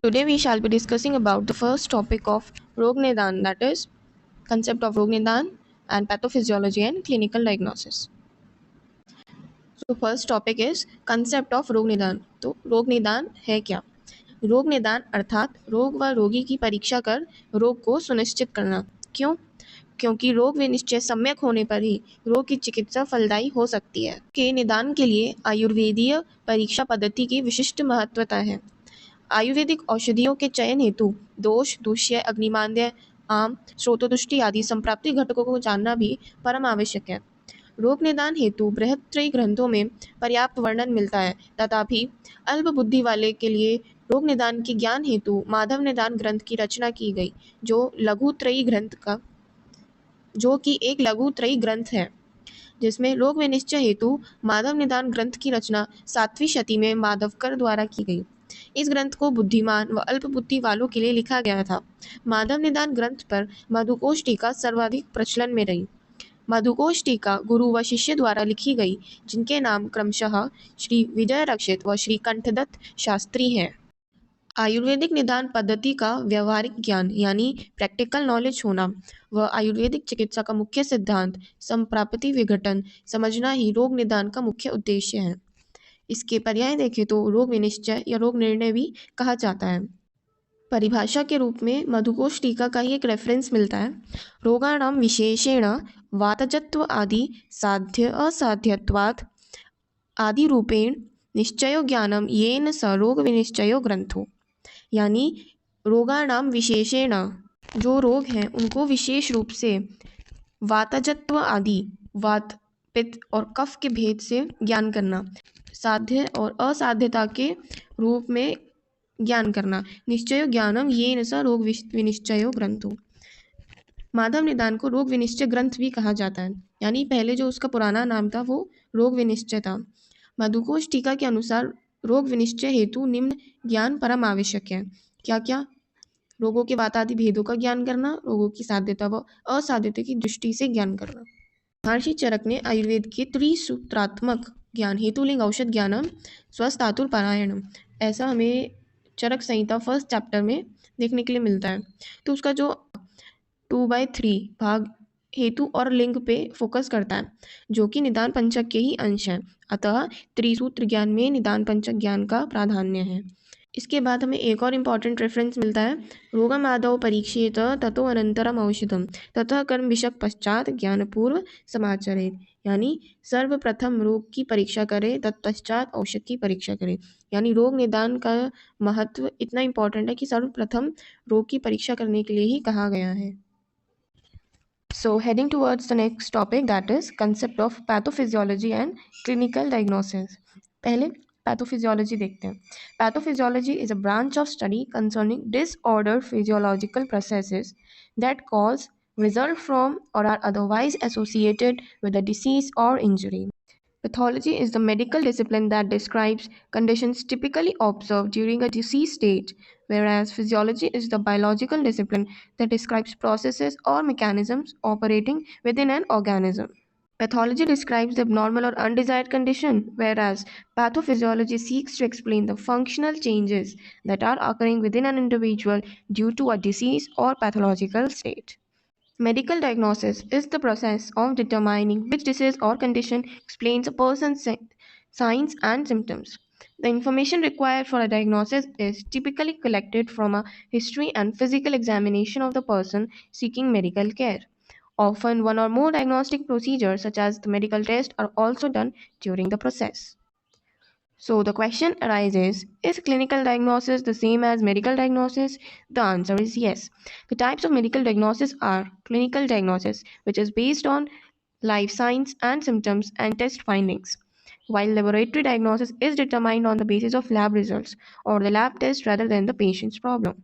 Today we shall be discussing about the first topic of Rog Nidan, that is concept of Rog Nidan and pathophysiology and clinical diagnosis. So first topic is concept of रोग निदान। तो रोग निदान है क्या? रोग निदान अर्थात रोग व रोगी की परीक्षा कर रोग को सुनिश्चित करना। क्यों? क्योंकि रोग विनिश्चय सम्यक होने पर ही रोग की चिकित्सा फलदायी हो सकती है। के निदान के लिए आयुर्वेदीय परीक्षा पद्धति की विशिष्ट महत्वता है। आयुर्वेदिक औषधियों के चयन हेतु दोष, दूष्य, अग्निमांद्य, आम, स्रोतोदुष्टि आदि संप्राप्ति घटकों को जानना भी परम आवश्यक है। रोग निदान हेतु बृहत्त्रयी ग्रंथों में पर्याप्त वर्णन मिलता है, तथापि अल्प बुद्धि वाले के लिए रोग निदान के ज्ञान हेतु माधव निदान ग्रंथ की रचना की गई, जो कि एक लघुत्रयी ग्रंथ है, जिसमें रोग विनिश्चय हेतु माधव निदान ग्रंथ की रचना 7वीं शती में माधवकर द्वारा की गई। इस ग्रंथ को बुद्धिमान व अल्प बुद्धि वालों के लिए लिखा गया था। माधव निदान ग्रंथ पर मधुकोश टीका सर्वाधिक प्रचलन में रही। मधुकोश टीका गुरु व शिष्य द्वारा लिखी गई, जिनके नाम क्रमशः श्री विजय रक्षित व श्री कंठदत्त शास्त्री हैं। आयुर्वेदिक निदान पद्धति का व्यवहारिक ज्ञान यानी प्रैक्टिकल नॉलेज होना व आयुर्वेदिक चिकित्सा का मुख्य सिद्धांत संप्राप्ति विघटन समझना ही रोग निदान का मुख्य उद्देश्य है। इसके पर्याय देखें तो रोग विनिश्चय या रोग निर्णय भी कहा जाता है। परिभाषा के रूप में मधुकोश टीका का ही एक रेफरेंस मिलता है। रोगाणाम विशेषेण वातजत्व आदि साध्य असाध्यत्वात् आदि रूपेण निश्चयो ज्ञानम येन स रोग विनिश्चयो ग्रंथो, यानी रोगाणाम विशेषेण जो रोग हैं उनको विशेष रूप से वातजत्व आदि वात, पित्त और कफ के भेद से ज्ञान करना, साध्य और असाध्यता के रूप में ज्ञान करना, निश्चयो ज्ञानम येन स रोग विनिश्चयो ग्रंथो। माधव निदान को रोग विनिश्चय ग्रंथ भी कहा जाता है, यानी पहले जो उसका पुराना नाम था वो रोग विनिश्चय था। मधुकोश टीका के अनुसार रोग विनिश्चय हेतु निम्न ज्ञान परम आवश्यक है। क्या क्या? रोगों के वातादि भेदों का ज्ञान करना, रोगों की साध्यता व असाध्यता की दृष्टि से ज्ञान करना। महर्षि चरक ने आयुर्वेद के त्रिसूत्रात्मक ज्ञान हेतुलिंग औषध ज्ञानम स्वस्थातुर पारायणम, ऐसा हमें चरक संहिता फर्स्ट चैप्टर में देखने के लिए मिलता है। तो उसका जो 2/3 भाग हेतु और लिंग पे फोकस करता है, जो कि निदान पंचक के ही अंश है। अतः त्रिसूत्र ज्ञान में निदान पंचक ज्ञान का प्राधान्य है। इसके बाद हमें एक और इम्पॉर्टेंट रेफरेंस मिलता है, रोगमादौ परीक्षेत ततो अनंतरम औषधम ततः कर्म विषक पश्चात ज्ञानपूर्व समाचरेत, यानी सर्वप्रथम रोग की परीक्षा करे तत्पश्चात औषध की परीक्षा करे। यानी रोग निदान का महत्व इतना इम्पॉर्टेंट है कि सर्वप्रथम रोग की परीक्षा करने के लिए ही कहा गया है। So heading towards the next topic, that is concept of pathophysiology and clinical diagnosis. पहले पैथोफिजियोलॉजी देखते हैं। Pathophysiology is a branch of study concerning disordered physiological processes that cause, result from, or are otherwise associated with a disease or injury. Pathology is the medical discipline that describes conditions typically observed during a disease state, whereas physiology is the biological discipline that describes processes or mechanisms operating within an organism. Pathology describes the abnormal or undesired condition, whereas pathophysiology seeks to explain the functional changes that are occurring within an individual due to a disease or pathological state. Medical diagnosis is the process of determining which disease or condition explains a person's signs and symptoms. The information required for a diagnosis is typically collected from a history and physical examination of the person seeking medical care. Often, one or more diagnostic procedures, such as the medical test, are also done during the process. So the question arises, is clinical diagnosis the same as medical diagnosis? The answer is yes. The types of medical diagnosis are clinical diagnosis, which is based on life signs and symptoms and test findings, while laboratory diagnosis is determined on the basis of lab results or the lab test rather than the patient's problem.